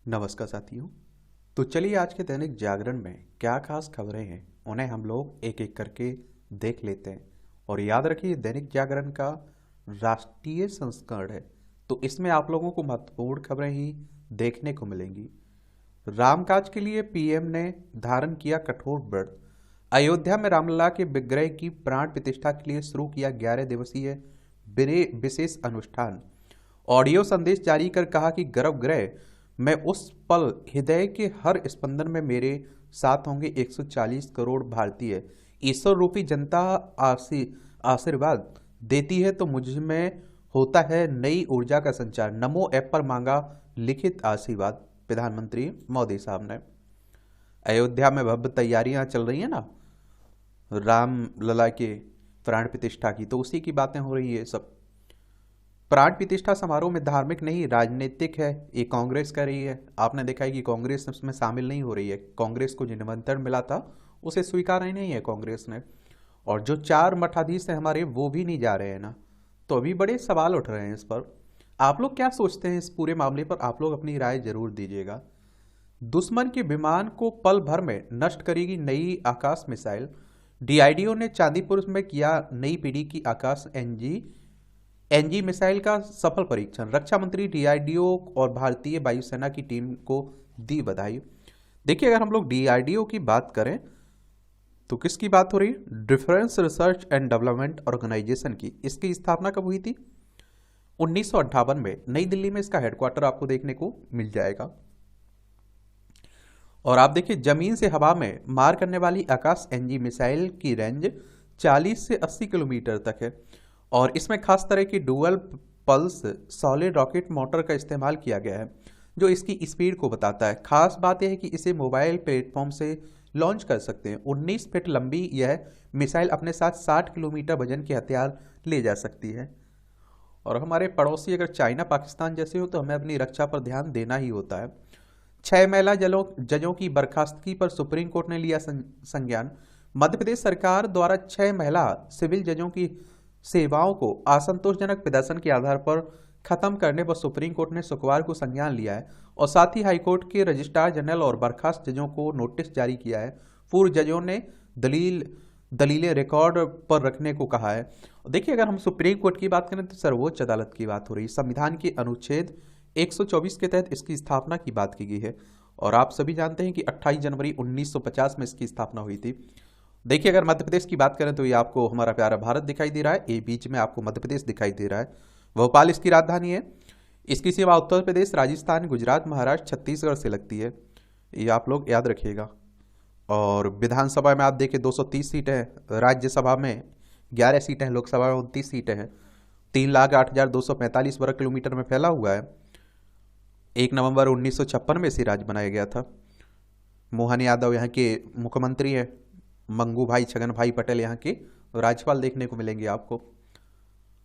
नमस्कार साथियों। तो चलिए आज के दैनिक जागरण में क्या खास खबरें हैं उन्हें हम लोग एक एक करके देख लेते हैं। और याद रखिए दैनिक जागरण का राष्ट्रीय संस्करण है, तो इसमें आप लोगों को महत्वपूर्ण खबरें ही देखने को मिलेंगी। रामकाज के लिए पीएम ने धारण किया कठोर व्रत। अयोध्या में रामलला के विग्रह की प्राण प्रतिष्ठा के लिए शुरू किया 11 दिवसीय विशेष अनुष्ठान। ऑडियो संदेश जारी कर कहा कि गर्भगृह में उस पल हृदय के हर स्पंदन में मेरे साथ होंगे 140 करोड़ भारतीय। ईश्वर रूपी जनता आशीर्वाद देती है तो मुझ में होता है नई ऊर्जा का संचार। नमो ऐप पर मांगा लिखित आशीर्वाद प्रधानमंत्री मोदी साहब ने। अयोध्या में भव्य तैयारियां चल रही हैं ना राम लला के प्राण प्रतिष्ठा की, तो उसी की बातें हो रही है सब। प्राण प्रतिष्ठा समारोह में धार्मिक नहीं राजनीतिक है, ये कांग्रेस कर रही है। आपने देखा है कि कांग्रेस इसमें शामिल नहीं हो रही है। कांग्रेस को जो निमंत्रण मिला था उसे स्वीकार ही नहीं है कांग्रेस ने। और जो 4 मठाधीश हैं हमारे वो भी नहीं जा रहे हैं ना, तो अभी बड़े सवाल उठ रहे हैं इस पर। आप लोग क्या सोचते हैं इस पूरे मामले पर? आप लोग अपनी राय जरूर दीजिएगा। दुश्मन के विमान को पल भर में नष्ट करेगी नई आकाश मिसाइल। डीआरडीओ ने चांदीपुर में किया नई पीढ़ी की आकाश एनजी मिसाइल का सफल परीक्षण। रक्षा मंत्री डीआरडीओ और भारतीय वायुसेना की टीम को दी बधाई। देखिए अगर हम लोग डीआरडीओ की बात करें तो किसकी बात हो रही है? Defence research and development organisation की। इसकी स्थापना कब हुई थी? 1958 में। नई दिल्ली में इसका हेडक्वार्टर आपको देखने को मिल जाएगा। और आप देखिए जमीन से हवा में मार करने वाली आकाश एनजी मिसाइल की रेंज 40 से 80 किलोमीटर तक है। और इसमें खास तरह की dual pulse solid rocket motor का इस्तेमाल किया गया है जो इसकी स्पीड को बताता है। खास बात यह है कि इसे मोबाइल प्लेटफॉर्म से लॉन्च कर सकते हैं। 19 फीट लंबी यह मिसाइल अपने साथ 60 किलोमीटर वजन के हथियार ले जा सकती है। और हमारे पड़ोसी अगर चाइना पाकिस्तान जैसे हो तो हमें अपनी रक्षा पर ध्यान देना ही होता है। 6 महिला जजों की बर्खास्तगी पर सुप्रीम कोर्ट ने लिया संज्ञान। मध्य प्रदेश सरकार द्वारा 6 महिला सिविल जजों की सेवाओं को असंतोषजनक प्रदर्शन के आधार पर खत्म करने पर सुप्रीम कोर्ट ने शुक्रवार को संज्ञान लिया है। और साथ ही हाईकोर्ट के रजिस्ट्रार जनरल और बर्खास्त जजों को नोटिस जारी किया है। पूर्व जजों ने दलीलें रिकॉर्ड पर रखने को कहा है। देखिए अगर हम सुप्रीम कोर्ट की बात करें तो सर्वोच्च अदालत की बात हो रही है। संविधान के अनुच्छेद 124 के तहत इसकी स्थापना की बात की गई है। और आप सभी जानते हैं कि 28 जनवरी 1950 में इसकी स्थापना हुई थी। देखिए अगर मध्य प्रदेश की बात करें तो ये आपको हमारा प्यारा भारत दिखाई दे रहा है, ये बीच में आपको मध्य प्रदेश दिखाई दे रहा है। भोपाल इसकी राजधानी है। इसकी सीमा उत्तर प्रदेश, राजस्थान, गुजरात, महाराष्ट्र, छत्तीसगढ़ से लगती है, ये आप लोग याद रखिएगा। और विधानसभा में आप देखिए 230 सीटें हैं, राज्यसभा में 11 सीटें हैं, लोकसभा में 29 सीटें हैं। 3,08,245 वर्ग किलोमीटर में फैला हुआ है। 1 नवंबर 1956 में इसे राज्य बनाया गया था। मोहन यादव यहाँ के मुख्यमंत्री हैं। मंगू भाई छगन भाई पटेल यहाँ के राज्यपाल देखने को मिलेंगे आपको।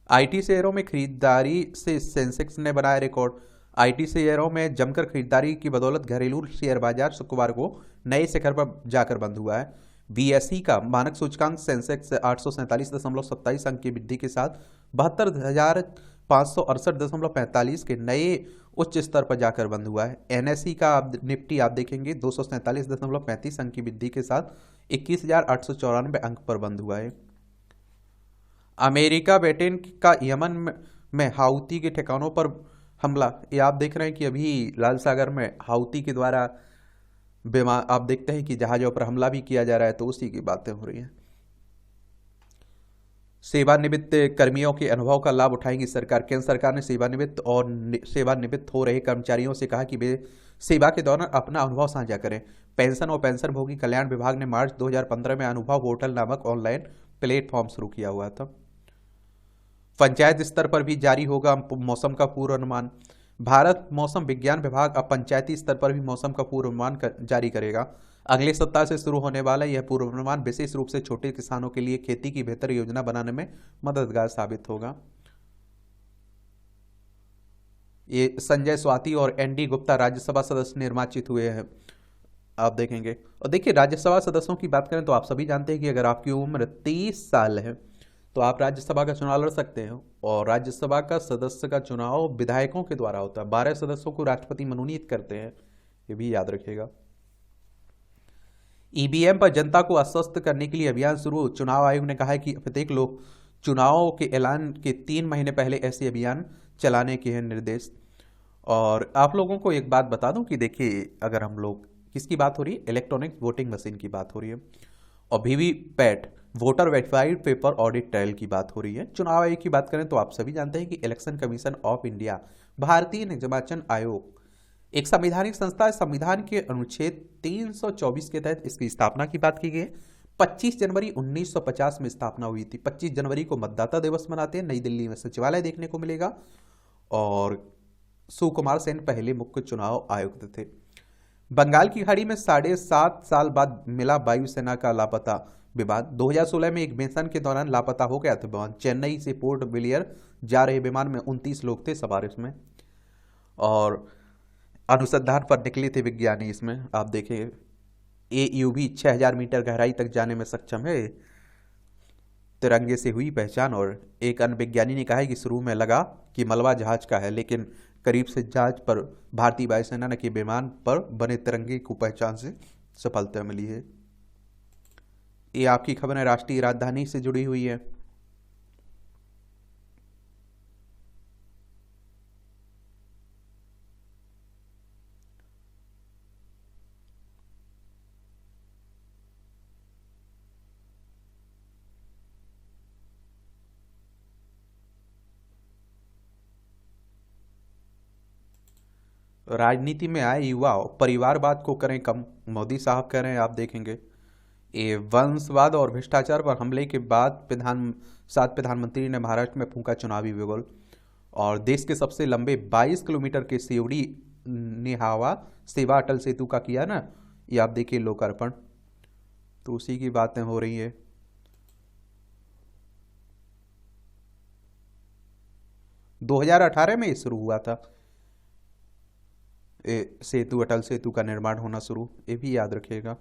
आईटी शेयरों में खरीदारी से सेंसेक्स ने बनाया रिकॉर्ड। आईटी शेयरों में जमकर खरीदारी की बदौलत घरेलू शेयर बाजार शुक्रवार को नए शिखर पर जाकर बंद हुआ है। बीएसई का मानक सूचकांक सेंसेक्स 847.27 अंक की वृद्धि के साथ 72,568.45 के नए उच्च स्तर पर जाकर बंद हुआ है। एनएसई का निफ्टी आप देखेंगे 247.35 अंक की वृद्धि के साथ 21,894 अंक पर बंद हुआ है। अमेरिका ब्रिटेन का यमन में हाउती के ठिकानों पर हमला, ये आप देख रहे हैं कि अभी लाल सागर में हाउती के द्वारा आप देखते हैं कि जहाजों पर हमला भी किया जा रहा है, तो उसी की बातें हो रही हैं। सेवानिवृत्त कर्मियों के अनुभव का लाभ उठाएंगी सरकार। केंद्र सरकार ने सेवानिवृत्त हो रहे कर्मचारियों से कहा कि वे सेवा के दौरान अपना अनुभव साझा करें। पेंशन और पेंशनभोगी कल्याण विभाग ने मार्च 2015 में अनुभव पोर्टल नामक ऑनलाइन प्लेटफॉर्म शुरू किया हुआ था। पंचायत स्तर पर भी जारी होगा मौसम का पूर्वानुमान। भारत मौसम विज्ञान विभाग अब पंचायती स्तर पर भी मौसम का पूर्वानुमान जारी करेगा। अगले सप्ताह से शुरू होने वाला यह पूर्वानुमान विशेष रूप से छोटे किसानों के लिए खेती की बेहतर योजना बनाने में मददगार साबित होगा। ये संजय स्वाति और एनडी गुप्ता राज्यसभा सदस्य निर्वाचित हुए हैं, आप देखेंगे। और देखिए राज्यसभा सदस्यों की बात करें तो आप सभी जानते हैं कि अगर आपकी उम्र 30 साल है तो आप राज्यसभा का चुनाव लड़ सकते हैं। और राज्यसभा का सदस्य का चुनाव विधायकों के द्वारा होता है। 12 सदस्यों को राष्ट्रपति मनोनीत करते हैं। ये भी याद रखिएगा। ईवीएम पर जनता को आश्वस्त करने के लिए अभियान शुरू। चुनाव आयोग ने कहा है कि प्रत्येक लोग चुनाव के ऐलान के 3 महीने पहले ऐसे अभियान चलाने के हैं निर्देश। और आप लोगों को एक बात बता दूं कि देखिए, अगर हम लोग किसकी बात हो रही है, इलेक्ट्रॉनिक वोटिंग मशीन की बात हो रही है, और VVPAT voter verified paper audit trial की बात हो रही है। चुनाव आयोग की बात करें तो आप सभी जानते हैं कि इलेक्शन कमीशन ऑफ इंडिया, भारतीय निर्वाचन आयोग एक संवैधानिक संस्था है। संविधान के अनुच्छेद 324 के तहत इसकी स्थापना की बात की गई है। 25 जनवरी 1950 में स्थापना हुई थी। 25 जनवरी को मतदाता दिवस मनाते हैं। नई दिल्ली में सचिवालय देखने को मिलेगा। और सुकुमार सेन पहले मुख्य चुनाव आयुक्त थे। बंगाल की खाड़ी में 7.5 साल बाद मिला वायुसेना का लापता विमान। 2016 में एक मिशन के दौरान लापता हो गया था विमान। चेन्नई से पोर्ट ब्लेयर जा रहे विमान में 29 लोग थे सवार इसमें, और अनुसंधान पर निकले थे विज्ञानी। इसमें आप देखें, AUV 6000 मीटर गहराई तक जाने में सक्षम है। तिरंगे से हुई पहचान। और एक अन्य विज्ञानी ने कहा है कि शुरू में लगा कि मलबा जहाज का है, लेकिन करीब से जांच पर भारतीय वायुसेना ने के विमान पर बने तिरंगे को पहचान से सफलता मिली है। ये आपकी खबर है राष्ट्रीय राजधानी से जुड़ी हुई है। राजनीति में आए युवा परिवारवाद को करें कम, मोदी साहब कह रहे हैं। आप देखेंगे, ये वंशवाद और भ्रष्टाचार पर हमले के बाद सात प्रधानमंत्री ने महाराष्ट्र में फूंका चुनावी बिगुल। और देश के सबसे लंबे 22 किलोमीटर के सीवड़ी निहावा सेवा अटल सेतु का किया ना, ये आप देखिए लोकार्पण। तो उसी की बातें हो रही है। 2018 में ये शुरू हुआ था, सेतु अटल सेतु का निर्माण होना शुरू, ये भी याद रखिएगा।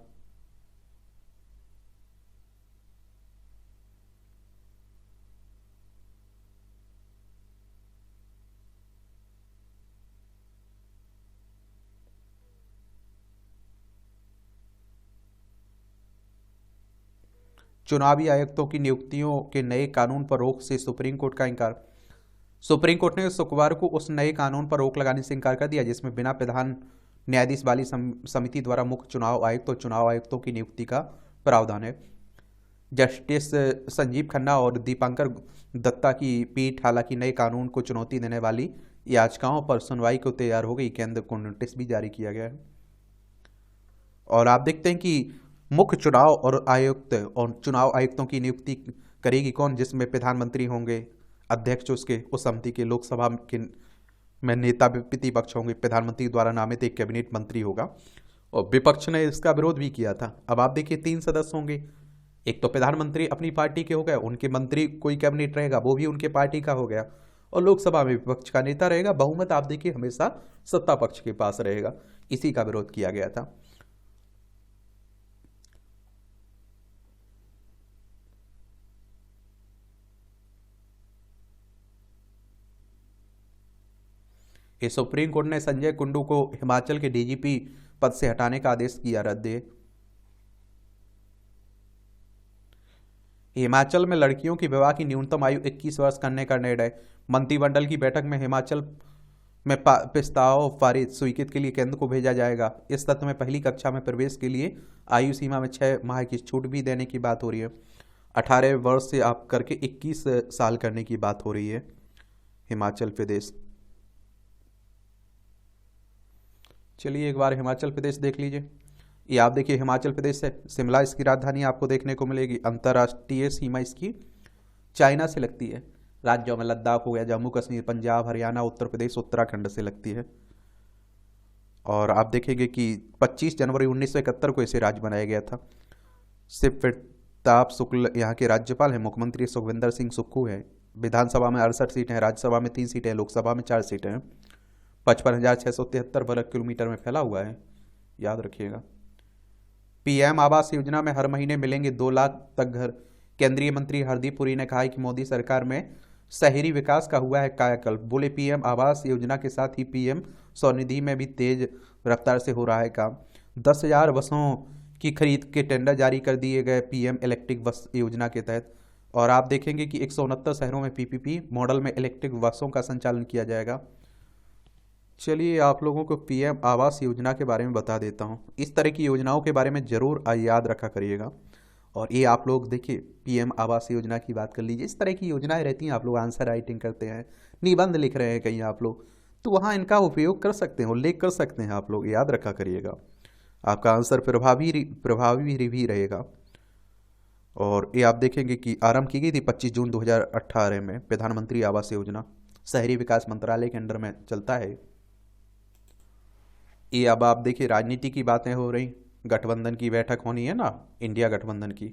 चुनावी आयुक्तों की नियुक्तियों के नए कानून पर रोक से सुप्रीम कोर्ट का इंकार। सुप्रीम कोर्ट ने शुक्रवार को उस नए कानून पर रोक लगाने से इंकार कर दिया जिसमें बिना प्रधान न्यायाधीश वाली समिति द्वारा मुख्य चुनाव आयुक्त और चुनाव आयुक्तों की नियुक्ति का प्रावधान है। जस्टिस संजीव खन्ना और दीपांकर दत्ता की पीठ हालांकि नए कानून को चुनौती देने वाली याचिकाओं पर सुनवाई को तैयार हो गई। केंद्र को नोटिस भी जारी किया गया है। और आप देखते हैं कि मुख्य चुनाव और आयुक्त और चुनाव आयुक्तों की नियुक्ति करेगी कौन, जिसमें प्रधानमंत्री होंगे, अध्यक्ष उसके उस समिति के, लोकसभा के में नेता प्रतिपक्ष होंगे, प्रधानमंत्री द्वारा नामित एक कैबिनेट मंत्री होगा। और विपक्ष ने इसका विरोध भी किया था। अब आप देखिए 3 सदस्य होंगे, एक तो प्रधानमंत्री अपनी पार्टी के हो गए, उनके मंत्री कोई कैबिनेट रहेगा वो भी उनके पार्टी का हो गया, और लोकसभा में विपक्ष का नेता रहेगा। बहुमत आप देखिए हमेशा सत्ता पक्ष के पास रहेगा। इसी का विरोध किया गया था। कि सुप्रीम कोर्ट ने संजय कुंडू को हिमाचल के DGP पद से हटाने का आदेश किया रद्द। हिमाचल में लड़कियों की विवाह की न्यूनतम आयु 21 वर्ष करने का निर्णय। मंत्रिमंडल की बैठक में हिमाचल में प्रस्ताव पारित, स्वीकृत के लिए केंद्र को भेजा जाएगा। इस तथ्य में पहली कक्षा में प्रवेश के लिए आयु सीमा में 6 माह की छूट भी देने की बात हो रही है। 18 वर्ष से आप करके 21 साल करने की बात हो रही है हिमाचल प्रदेश। चलिए एक बार हिमाचल प्रदेश देख लीजिए। ये आप देखिए हिमाचल प्रदेश है, शिमला इसकी राजधानी आपको देखने को मिलेगी। अंतर्राष्ट्रीय सीमा इसकी चाइना से लगती है। राज्यों में लद्दाख हो गया, जम्मू कश्मीर, पंजाब, हरियाणा, उत्तर प्रदेश, उत्तराखंड से लगती है। और आप देखेंगे कि 25 जनवरी 1971 को इसे राज्य बनाया गया था। शिव प्रताप शुक्ल यहाँ के राज्यपाल हैं। मुख्यमंत्री सुखविंदर सिंह सुक्खू है। विधानसभा में 68 सीटें हैं, राज्यसभा में 3 सीटें हैं, लोकसभा में 4 सीटें हैं। 55,673 वर्ग किलोमीटर में फैला हुआ है, याद रखिएगा। PM आवास योजना में हर महीने मिलेंगे 2 लाख तक घर। केंद्रीय मंत्री हरदीप पुरी ने कहा है कि मोदी सरकार में शहरी विकास का हुआ है कायाकल्प। बोले PM आवास योजना के साथ ही PM स्वनिधि में भी तेज रफ्तार से हो रहा है काम। 10,000 बसों की खरीद के टेंडर जारी कर दिए गए पीएम इलेक्ट्रिक बस योजना के तहत। और आप देखेंगे कि 169 शहरों में पीपीपी मॉडल में इलेक्ट्रिक बसों का संचालन किया जाएगा। चलिए आप लोगों को पीएम आवास योजना के बारे में बता देता हूँ। इस तरह की योजनाओं के बारे में ज़रूर याद रखा करिएगा। और ये आप लोग देखिए, पीएम आवास योजना की बात कर लीजिए। इस तरह की योजनाएं रहती हैं, आप लोग आंसर राइटिंग करते हैं, निबंध लिख रहे हैं कहीं आप लोग, तो वहाँ इनका उपयोग कर सकते हैं, उल्लेख कर सकते हैं। आप लोग याद रखा करिएगा, आपका आंसर प्रभावी भी रहेगा। और ये आप देखेंगे कि आरंभ की गई थी 25 जून 2018 में प्रधानमंत्री आवास योजना, शहरी विकास मंत्रालय के अंडर में चलता है ये। अब आप देखिए राजनीति की बातें हो रही, गठबंधन की बैठक होनी है ना, इंडिया गठबंधन की,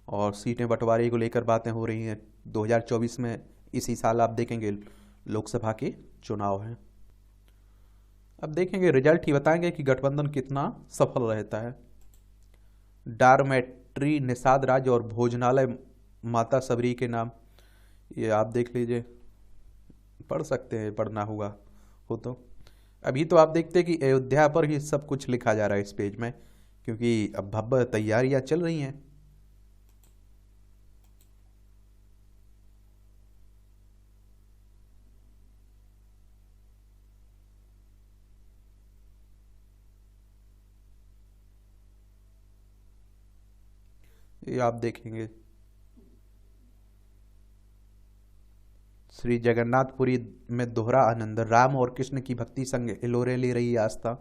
और सीटें बंटवारे को लेकर बातें हो रही हैं। 2024 में इसी साल आप देखेंगे लोकसभा के चुनाव हैं। अब देखेंगे रिजल्ट ही बताएंगे कि गठबंधन कितना सफल रहता है। डॉर्मेट्री, निषाद राज और भोजनालय माता सबरी के नाम, ये आप देख लीजिए, पढ़ सकते हैं, पढ़ना हुआ हो तो। अभी तो आप देखते हैं कि अयोध्या पर ही सब कुछ लिखा जा रहा है इस पेज में, क्योंकि अब भव्य तैयारियां चल रही हैं। ये आप देखेंगे श्री जगन्नाथपुरी में दोहरा आनंद, राम और कृष्ण की भक्ति संग हिलोरे ले रही आस्था।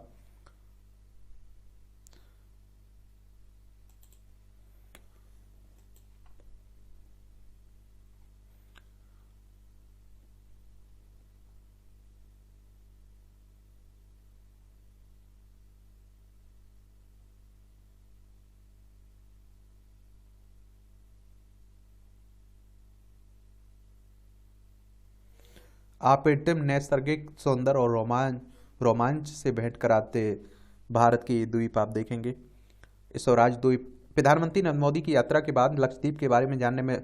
अप्रतिम नैसर्गिक सौंदर्य और रोमांच से भेंट कराते भारत के ये द्वीप आप देखेंगे। स्वराज द्वीप, प्रधानमंत्री नरेंद्र मोदी की यात्रा के बाद लक्षद्वीप के बारे में जानने में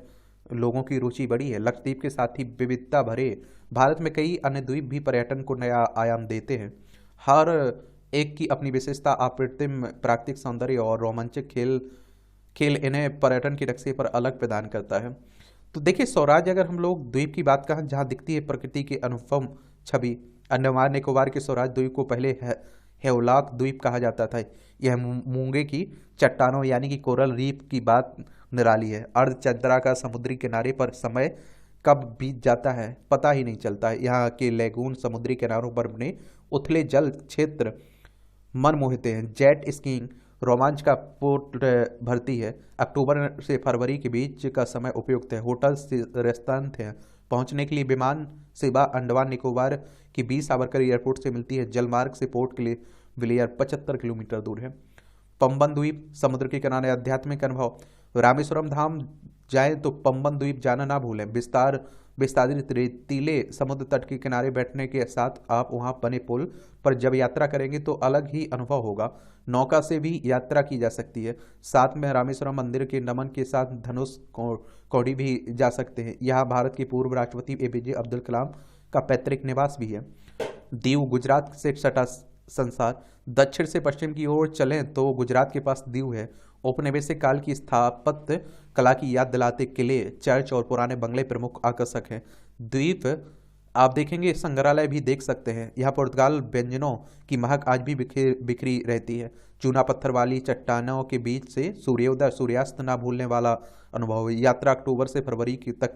लोगों की रुचि बढ़ी है। लक्षद्वीप के साथ ही विविधता भरे भारत में कई अन्य द्वीप भी पर्यटन को नया आयाम देते हैं। हर एक की अपनी विशेषता, अप्रतिम प्राकृतिक सौंदर्य और रोमांचक खेल खेल इन्हें पर्यटन के नक्शे पर अलग प्रदान करता है। तो देखिए स्वराज, अगर हम लोग द्वीप की बात करें जहाँ दिखती है प्रकृति की अनुपम छवि, अंडमान निकोबार के स्वराज द्वीप को पहले हेवलॉक द्वीप कहा जाता था। यह मूंगे की चट्टानों यानी कि कोरल रीफ की बात निराली है। अर्धचंद्रा का समुद्री किनारे पर समय कब बीत जाता है पता ही नहीं चलता है। यहाँ के लेगून समुद्री किनारों पर बने उथले जल क्षेत्र मन मोहित हैं। जेट स्कीइंग रोमांच का पोर्ट भरती है। अक्टूबर से फरवरी के बीच का समय उपयुक्त है। होटल रेस्तरां थे। पहुंचने के लिए विमान सेवा अंडमान निकोबार की 20 सावरकर एयरपोर्ट से मिलती है। जलमार्ग से पोर्ट के लिए विलियर 75 किलोमीटर दूर है। पंबन द्वीप, समुद्र के किनारे आध्यात्मिक अनुभव। रामेश्वरम धाम जाए तो पंबन द्वीप जाना ना भूलें। विस्तारित रेतीले समुद्र तट के किनारे बैठने के साथ आप वहां बने पुल पर जब यात्रा करेंगे तो अलग ही अनुभव होगा। नौका से भी यात्रा की जा सकती है। साथ में रामेश्वरम मंदिर के नमन के साथ धनुष कौड़ी भी जा सकते हैं। यहाँ भारत के पूर्व राष्ट्रपति एपीजे अब्दुल कलाम का पैतृक निवास भी है। दीव गुजरात से सटा संसार। दक्षिण से पश्चिम की ओर चलें तो गुजरात के पास दीव है। औपनिवेशिक काल की स्थापत्य कला की याद दिलाते किले, चर्च और पुराने बंगले प्रमुख आकर्षक हैं। द्वीप आप देखेंगे संग्रहालय भी देख सकते हैं। यहाँ पुर्तगाल व्यंजनों की महक आज भी बिखरी रहती है। चूना पत्थर वाली चट्टानों के बीच से सूर्योदय सूर्यास्त ना भूलने वाला अनुभव है। यात्रा अक्टूबर से फरवरी तक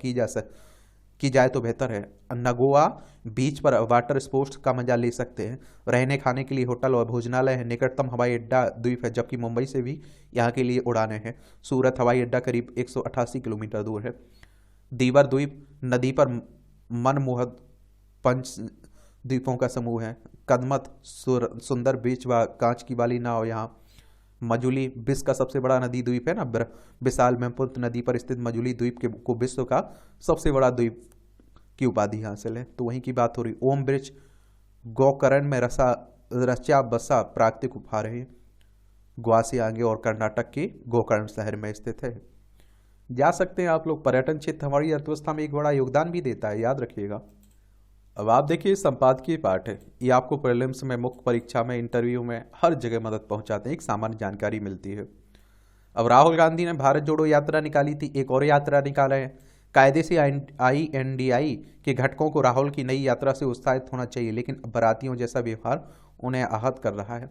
की जाए तो बेहतर है। नगोआ बीच पर वाटर स्पोर्ट्स का मजा ले सकते हैं। रहने खाने के लिए होटल और भोजनालय है। निकटतम हवाई अड्डा द्वीप है, जबकि मुंबई से भी यहाँ के लिए उड़ानें हैं। सूरत हवाई अड्डा करीब 188 किलोमीटर दूर है। दीवर द्वीप नदी पर मनमोहक पंच द्वीपों का समूह है। कदमत सुंदर बीच व कांच की वाली नाव यहाँ। मजुली विश्व का सबसे बड़ा नदी द्वीप है ना, विशाल ब्रह्मपुत्र नदी पर स्थित मजुली द्वीप को विश्व का सबसे बड़ा द्वीप की उपाधि हासिल है। तो वहीं की बात हो रही। ओम ब्रिज गोकर्ण में रचा बसा प्राकृतिक उपहार है। गोवा से आगे और कर्नाटक के गोकर्ण शहर में स्थित है। जा सकते हैं आप लोग। पर्यटन क्षेत्र हमारी अर्थव्यवस्था में एक बड़ा योगदान भी देता है, याद रखिएगा। अब आप देखिए, संपादकीय पाठ है, ये आपको प्रीलिम्स में, मुख्य परीक्षा में, इंटरव्यू में हर जगह मदद पहुंचाते हैं, एक सामान्य जानकारी मिलती है। अब राहुल गांधी ने भारत जोड़ो यात्रा निकाली थी, एक और यात्रा निकाले हैं। कायदे से INDI के घटकों को राहुल की नई यात्रा से उत्साहित होना चाहिए, लेकिन अब बारातियों जैसा व्यवहार उन्हें आहत कर रहा है।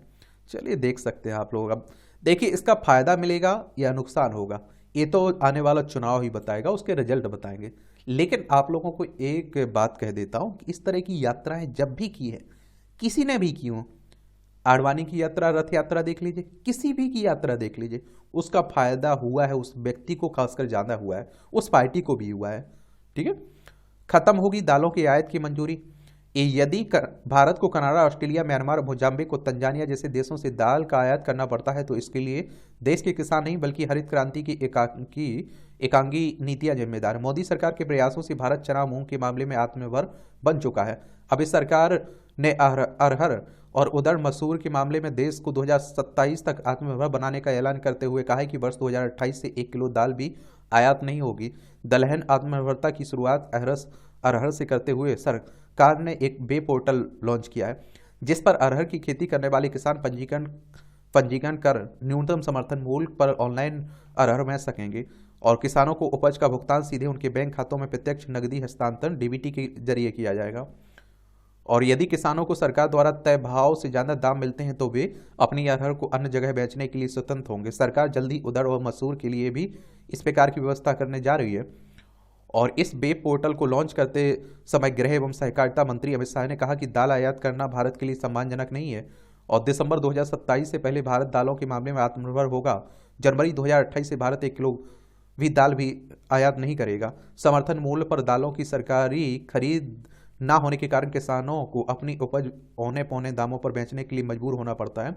चलिए देख सकते हैं आप लोग। अब देखिए, इसका फायदा मिलेगा या नुकसान होगा, ये तो आने वाला चुनाव ही बताएगा, उसके रिजल्ट बताएंगे। लेकिन आप लोगों को एक बात कह देता हूं कि इस तरह की यात्राएं जब भी की है, किसी ने भी की हो, आडवाणी की यात्रा, रथ यात्रा देख लीजिए, किसी भी की यात्रा देख लीजिए, उसका फायदा हुआ है उस व्यक्ति को, खासकर ज्यादा हुआ है, उस पार्टी को भी हुआ है। ठीक है। खत्म होगी दालों की आयात की मंजूरी। यदि भारत को कनाडा, ऑस्ट्रेलिया, म्यांमार, मोजाम्बिक और तंजानिया जैसे देशों से दाल का आयात करना पड़ता है, तो इसके लिए देश के किसान नहीं बल्कि हरित क्रांति की एकांगी नीतियां जिम्मेदार है। मोदी सरकार के प्रयासों से भारत चना मूंग के मामले में आत्मनिर्भर बन चुका है। अब इस सरकार ने अरहर और उड़द मसूर के मामले में देश को 2027 तक आत्मनिर्भर बनाने का ऐलान करते हुए कहा है कि वर्ष 2028 से 1 किलो दाल भी आयात नहीं होगी। दलहन आत्मनिर्भरता की शुरुआत अरहर से करते हुए सरकार ने एक वेब पोर्टल लॉन्च किया है, जिस पर अरहर की खेती करने वाले किसान पंजीकरण कर न्यूनतम समर्थन मूल्य पर ऑनलाइन अरहर बेच सकेंगे और किसानों को उपज का भुगतान सीधे उनके बैंक खातों में प्रत्यक्ष नकदी हस्तांतरण DBT के जरिए किया जाएगा। और यदि किसानों को सरकार द्वारा तय भाव से ज्यादा दाम मिलते हैं तो वे अपनी अरहर को अन्य जगह बेचने के लिए स्वतंत्र होंगे। सरकार जल्दी उड़द और मसूर के लिए भी इस प्रकार की व्यवस्था करने जा रही है। और इस वेब पोर्टल को लॉन्च करते समय गृह एवं सहकारिता मंत्री अमित शाह ने कहा कि दाल आयात करना भारत के लिए सम्मानजनक नहीं है और दिसंबर 2027 से पहले भारत दालों के मामले में आत्मनिर्भर होगा। जनवरी 2028 से भारत 1 किलो भी दाल भी आयात नहीं करेगा। समर्थन मूल्य पर दालों की सरकारी खरीद ना होने के कारण किसानों को अपनी उपज औने पौने दामों पर बेचने के लिए मजबूर होना पड़ता है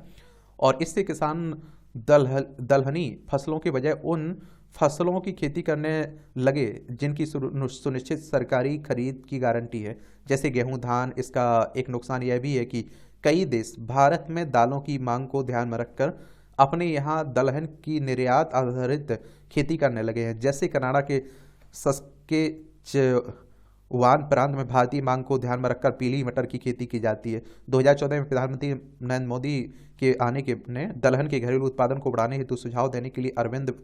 और इससे किसान दलहनी फसलों के बजाय उन फसलों की खेती करने लगे जिनकी सुनिश्चित सरकारी खरीद की गारंटी है, जैसे गेहूं, धान। इसका एक नुकसान यह भी है कि कई देश भारत में दालों की मांग को ध्यान में रखकर अपने यहाँ दलहन की निर्यात आधारित खेती करने लगे हैं, जैसे कनाडा के सस्केचवान प्रांत में भारतीय मांग को ध्यान में रखकर पीली मटर की खेती की जाती है। 2014 में प्रधानमंत्री नरेंद्र मोदी के आने के ने दलहन के घरेलू उत्पादन को बढ़ाने हेतु सुझाव देने के लिए अरविंद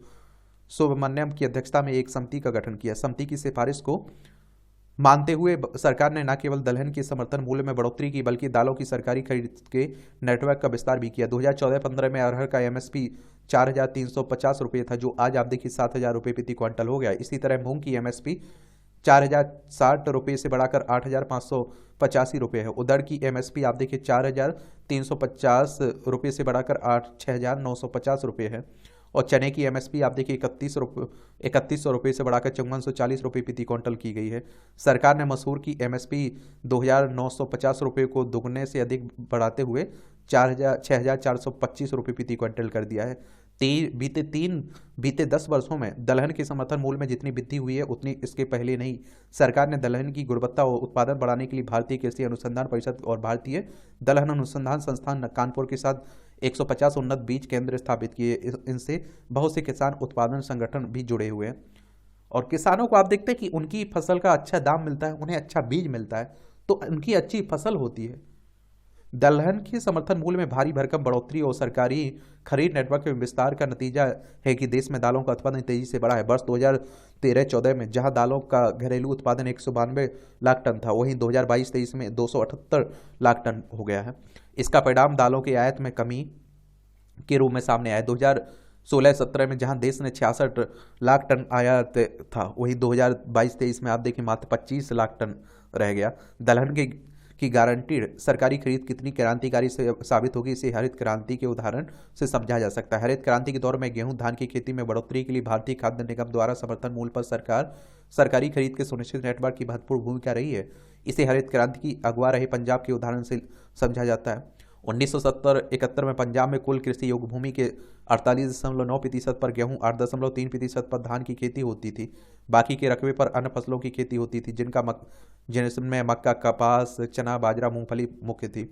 सुब्रमण्यम की अध्यक्षता में एक समिति का गठन किया। समिति की सिफारिश को मानते हुए सरकार ने न केवल दलहन के समर्थन मूल्य में बढ़ोतरी की बल्कि दालों की सरकारी खरीद के नेटवर्क का विस्तार भी किया। 2014-15 में अरहर का MSP 4,350 रुपये था, जो आज आप देखिए 7,000 रुपये प्रति क्विंटल हो गया। इसी तरह मूंग की MSP 4,060 रुपये से बढ़ाकर 8,585 रुपये है। उड़द की MSP आप देखिए 4,350 रुपये से बढ़ाकर 6,950 रुपये है और चने की MSP आप देखिए 3100 रुपये से बढ़ाकर 5440 रुपये प्रति क्विंटल की गई है। सरकार ने मसूर की MSP 2,950 रुपये को दुगने से अधिक बढ़ाते हुए 6,425 रुपये प्रति क्विंटल कर दिया है। बीते 10 वर्षों में दलहन के समर्थन मूल्य में जितनी वृद्धि हुई है उतनी इसके पहले नहीं। सरकार ने दलहन की गुणवत्ता और उत्पादन बढ़ाने के लिए भारतीय कृषि अनुसंधान परिषद और भारतीय दलहन अनुसंधान संस्थान कानपुर के साथ 150 उन्नत बीज केंद्र स्थापित किए। इनसे बहुत से किसान उत्पादन संगठन भी जुड़े हुए हैं और किसानों को आप देखते हैं कि उनकी फसल का अच्छा दाम मिलता है, उन्हें अच्छा बीज मिलता है, तो उनकी अच्छी फसल होती है। दलहन के समर्थन मूल्य में भारी भरकम बढ़ोतरी और सरकारी खरीद नेटवर्क में विस्तार का नतीजा है कि देश में दालों का उत्पादन तेजी से बढ़ा है। वर्ष 2013-14 में जहां दालों का घरेलू उत्पादन 192 लाख टन था, वहीं 2022-23 में 278 लाख टन हो गया है। इसका परिणाम दालों के आयात में कमी के रूप में सामने आया। 2016-17 में जहां देश ने 66 लाख टन आयात था, वहीं 2022-23 में आप देखिए मात्र 25 लाख टन रह गया। दलहन की गारंटीड सरकारी खरीद कितनी क्रांतिकारी से साबित होगी, इसे हरित क्रांति के उदाहरण से समझा जा सकता है। हरित क्रांति के दौर में गेहूं, धान की खेती में बढ़ोतरी के लिए भारतीय खाद्य निगम द्वारा समर्थन मूल्य पर सरकारी खरीद के सुनिश्चित नेटवर्क की महत्वपूर्ण भूमिका रही है। इसे हरित क्रांति की अगुवा रहे पंजाब के उदाहरण से समझा जाता है। 1970-71 में पंजाब में कुल कृषि योग्य भूमि के 48.9% पर गेहूं, 8.3% पर धान की खेती होती थी। बाकी के रकबे पर अन्य फसलों की खेती होती थी, जिनमें मक्का, कपास, चना, बाजरा, मूंगफली मुख्य थी।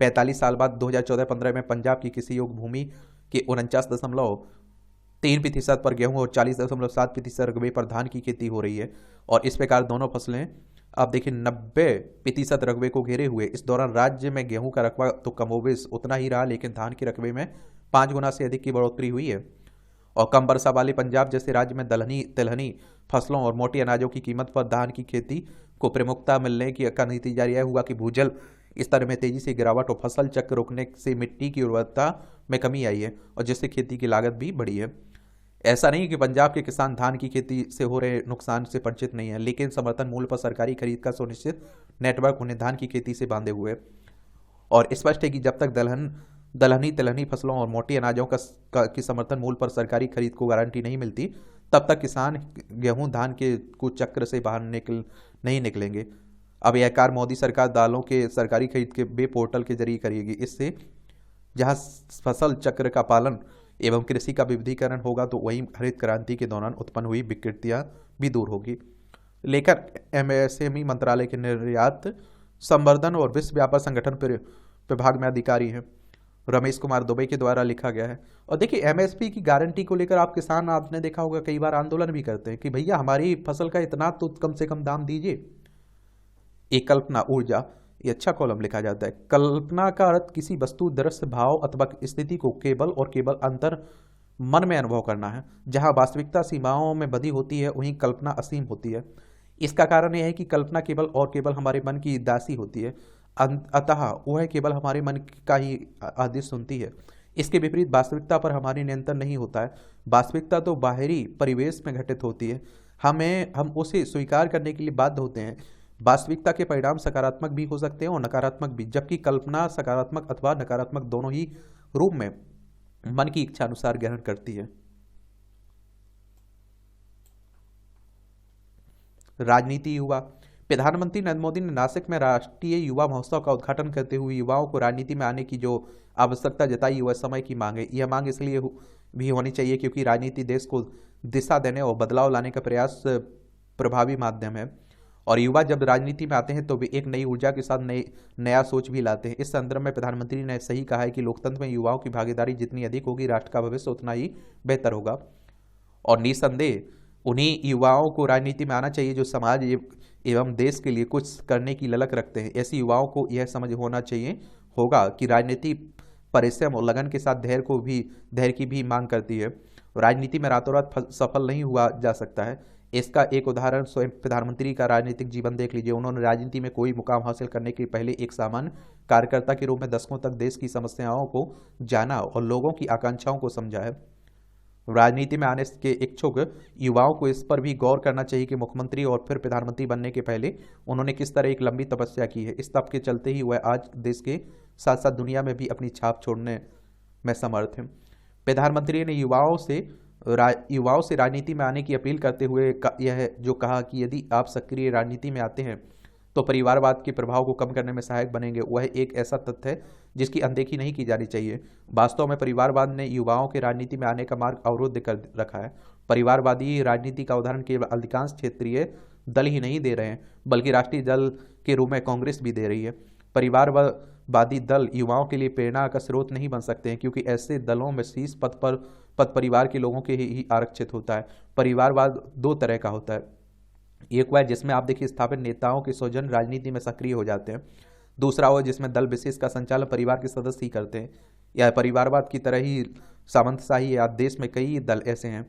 45 साल बाद 2014-15 में पंजाब की कृषि योग्य भूमि के 49.3% पर गेहूं और 40.7% रकबे पर धान की खेती हो रही है और इस प्रकार दोनों फसलें आप देखिए 90% रकबे को घेरे हुए। इस दौरान राज्य में गेहूं का रकबा तो कमोबेश उतना ही रहा, लेकिन धान के रकबे में 5 गुना से अधिक की बढ़ोतरी हुई है। और कम वर्षा वाले पंजाब जैसे राज्य में दलहनी तिलहनी फसलों और मोटे अनाजों की कीमत पर धान की खेती को प्रमुखता मिलने की का नतीजा यह हुआ कि भूजल स्तर में तेजी से गिरावट और फसल चक्र रुकने से मिट्टी की उर्वरता में कमी आई है, और जिससे खेती की लागत भी बढ़ी है। ऐसा नहीं कि पंजाब के किसान धान की खेती से हो रहे नुकसान से परिचित नहीं है, लेकिन समर्थन मूल्य पर सरकारी खरीद का सुनिश्चित नेटवर्क उन्हें धान की खेती से बांधे हुए है। और स्पष्ट है कि जब तक दलहनी तिलहनी फसलों और मोटी अनाजों की समर्थन मूल्य पर सरकारी खरीद को गारंटी नहीं मिलती, तब तक किसान गेहूं धान के कुचक्र से बाहर नहीं निकलेंगे। अब यह कार्य मोदी सरकार दालों के सरकारी खरीद के बे पोर्टल के जरिए करेगी। इससे जहां फसल चक्र का पालन एवं कृषि का विविधीकरण होगा, तो वहीं हरित क्रांति के दौरान उत्पन्न हुई विकृतियां भी दूर होगी। लेकर एमएसएमई मंत्रालय के निर्यात संवर्धन और विश्व व्यापार संगठन विभाग में अधिकारी हैं रमेश कुमार दुबे के द्वारा लिखा गया है। और देखिए एमएसपी की गारंटी को लेकर आप किसान, आपने देखा होगा कई बार आंदोलन भी करते हैं कि भैया हमारी फसल का इतना तो कम से कम दाम दीजिए। एक कल्पना ऊर्जा, ये अच्छा कॉलम लिखा जाता है। कल्पना का अर्थ किसी वस्तु, दृश्य, भाव अथवा स्थिति को केवल अंतर मन में अनुभव करना है। जहां वास्तविकता सीमाओं में बंधी होती है, वहीं कल्पना असीम होती है। इसका कारण यह है कि कल्पना केवल हमारे मन की दासी होती है, अतः वह केवल हमारे मन का ही आदेश सुनती है। इसके विपरीत वास्तविकता पर हमारी नियंत्रण नहीं होता है। वास्तविकता तो बाहरी परिवेश में घटित होती है, हम उसे स्वीकार करने के लिए बाध्य होते हैं। वास्तविकता के परिणाम सकारात्मक भी हो सकते हैं और नकारात्मक भी, जबकि कल्पना सकारात्मक अथवा नकारात्मक दोनों ही रूप में मन की इच्छा अनुसार ग्रहण करती है। राजनीति युवा, प्रधानमंत्री नरेंद्र मोदी ने नासिक में राष्ट्रीय युवा महोत्सव का उद्घाटन करते हुए युवाओं को राजनीति में आने की जो आवश्यकता जताई, वह समय की मांग है। यह मांग इसलिए भी होनी चाहिए क्योंकि राजनीति देश को दिशा देने और बदलाव लाने का प्रयास प्रभावी माध्यम है। और युवा जब राजनीति में आते हैं तो वे एक नई ऊर्जा के साथ नया सोच भी लाते हैं। इस संदर्भ में प्रधानमंत्री ने सही कहा है कि लोकतंत्र में युवाओं की भागीदारी जितनी अधिक होगी, राष्ट्र का भविष्य उतना ही बेहतर होगा। और निसंदेह उन्हीं युवाओं को राजनीति में आना चाहिए जो समाज एवं देश के लिए कुछ करने की ललक रखते हैं। ऐसे युवाओं को यह समझ होगा कि राजनीति परिश्रम और लगन के साथ धैर्य की भी मांग करती है। राजनीति में रातों रात सफल नहीं हुआ जा सकता है। इसका एक उदाहरण स्वयं प्रधानमंत्री का राजनीतिक जीवन देख लीजिए। उन्होंने राजनीति में कोई मुकाम हासिल करने के पहले एक सामान्य कार्यकर्ता के रूप में दशकों तक देश की समस्याओं को जाना और लोगों की आकांक्षाओं को समझा है। राजनीति में आने के इच्छुक युवाओं को इस पर भी गौर करना चाहिए कि मुख्यमंत्री और फिर प्रधानमंत्री बनने के पहले उन्होंने किस तरह एक लंबी तपस्या की है। इस तप के चलते ही वह आज देश के साथ साथ दुनिया में भी अपनी छाप छोड़ने में समर्थ है। प्रधानमंत्री ने युवाओं से राजनीति में आने की अपील करते हुए यह जो कहा कि यदि आप सक्रिय राजनीति में आते हैं तो परिवारवाद के प्रभाव को कम करने में सहायक बनेंगे। वह एक ऐसा तथ्य है जिसकी अनदेखी नहीं की जानी चाहिए। वास्तव में परिवारवाद ने युवाओं के राजनीति में आने का मार्ग अवरुद्ध कर रखा है। परिवारवादी राजनीति का उदाहरण केवल अधिकांश क्षेत्रीय दल ही नहीं दे रहे हैं, बल्कि राष्ट्रीय दल के रूप में कांग्रेस भी दे रही है। परिवारवादी दल युवाओं के लिए प्रेरणा का स्रोत नहीं बन सकते हैं, क्योंकि ऐसे दलों में शीर्ष पद परिवार के लोगों के ही आरक्षित होता है। परिवारवाद दो तरह का होता है, एक वह जिसमें आप देखिए स्थापित नेताओं के स्वजन राजनीति में सक्रिय हो जाते हैं, दूसरा वह जिसमें दल विशेष का संचालन परिवार के सदस्य ही करते हैं। यह परिवारवाद की तरह ही सामंतशाही या देश में कई दल ऐसे हैं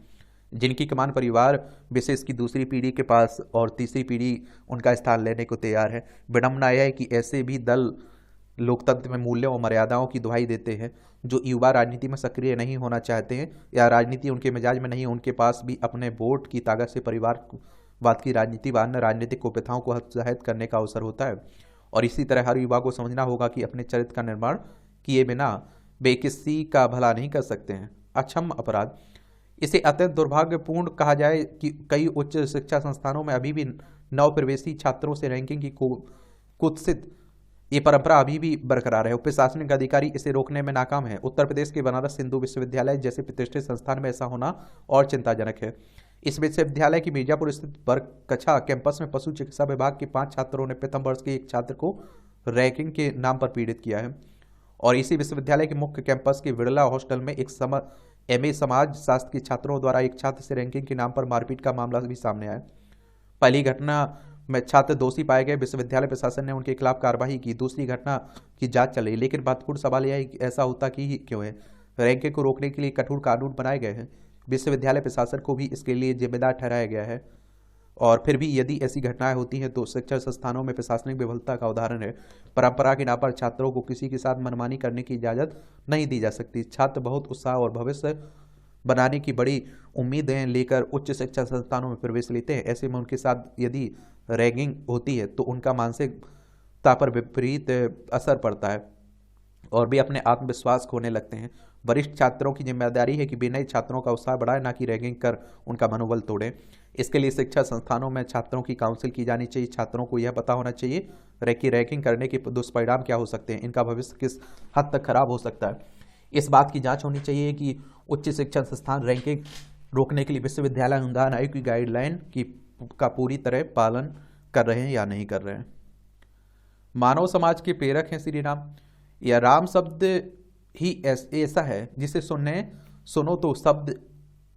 जिनकी कमान परिवार विशेष की दूसरी पीढ़ी के पास और तीसरी पीढ़ी उनका स्थान लेने को तैयार है। विडंबना यह है कि ऐसे भी दल लोकतंत्र में मूल्यों और मर्यादाओं की दुहाई देते हैं। जो युवा राजनीति में सक्रिय नहीं होना चाहते हैं या राजनीति उनके मिजाज में नहीं, उनके पास भी अपने वोट की ताकत से परिवारवाद की राजनीति व अन्य राजनीतिक कुप्रथाओं को हतोत्साहित करने का अवसर होता है। और इसी तरह हर युवा को समझना होगा कि अपने चरित्र का निर्माण किए बिना वे किसी का भला नहीं कर सकते हैं। अक्षम्य अपराध, इसे अत्यंत दुर्भाग्यपूर्ण कहा जाए कि कई उच्च शिक्षा संस्थानों में अभी भी नवप्रवेशी छात्रों से रैंकिंग की कुत्सित ये परंपरा अभी भी बरकरार है। प्रशासनिक अधिकारी इसे रोकने में नाकाम है। उत्तर प्रदेश के बनारस हिंदू विश्वविद्यालय जैसे प्रतिष्ठित संस्थान में ऐसा होना और चिंताजनक है। इस विश्वविद्यालय की मिर्जापुर स्थित बरकछा कैंपस में पशु चिकित्सा विभाग के 5 छात्रों ने प्रथम वर्ष के एक छात्र को रैंकिंग के नाम पर पीड़ित किया है। और इसी विश्वविद्यालय के मुख्य कैंपस के विड़ला हॉस्टल में एक MA समाज शास्त्र के छात्रों द्वारा एक छात्र से रैंकिंग के नाम पर मारपीट का मामला भी सामने आया। पहली घटना में छात्र दोषी पाए गए, विश्वविद्यालय प्रशासन ने उनके खिलाफ कार्रवाई की। दूसरी घटना की जांच चल रही, लेकिन महत्वपूर्ण सवाल यह है कि ऐसा होता कि क्यों है। रैंकिंग को रोकने के लिए कठोर कानून बनाए गए हैं, विश्वविद्यालय प्रशासन को भी इसके लिए जिम्मेदार ठहराया गया है, और फिर भी यदि ऐसी घटनाएं होती हैं तो शिक्षण संस्थानों में प्रशासनिक विफलता का उदाहरण है। परंपरा के नाम पर छात्रों को किसी के साथ मनमानी करने की इजाजत नहीं दी जा सकती। छात्र बहुत उत्साह और भविष्य बनाने की बड़ी उम्मीदें लेकर उच्च शिक्षा संस्थानों में प्रवेश लेते हैं। ऐसे में उनके साथ यदि रैगिंग होती है तो उनका मानसिकता पर विपरीत असर पड़ता है और वे अपने आत्मविश्वास खोने लगते हैं। वरिष्ठ छात्रों की जिम्मेदारी है कि वे नए छात्रों का उत्साह बढ़ाएं, ना कि रैगिंग कर उनका मनोबल तोड़ें। इसके लिए शिक्षा संस्थानों में छात्रों की काउंसिल की जानी चाहिए। छात्रों को यह पता होना चाहिए कि रैगिंग करने के दुष्परिणाम क्या हो सकते हैं, इनका भविष्य किस हद तक खराब हो सकता है। इस बात की जांच होनी चाहिए कि उच्च शिक्षण संस्थान रैंकिंग रोकने के लिए विश्वविद्यालय अनुदान आयोग की गाइडलाइन का पूरी तरह पालन कर रहे हैं या नहीं कर रहे हैं। मानव समाज के प्रेरक हैं श्री राम। यह राम शब्द ही ऐसा है जिसे सुनो तो शब्द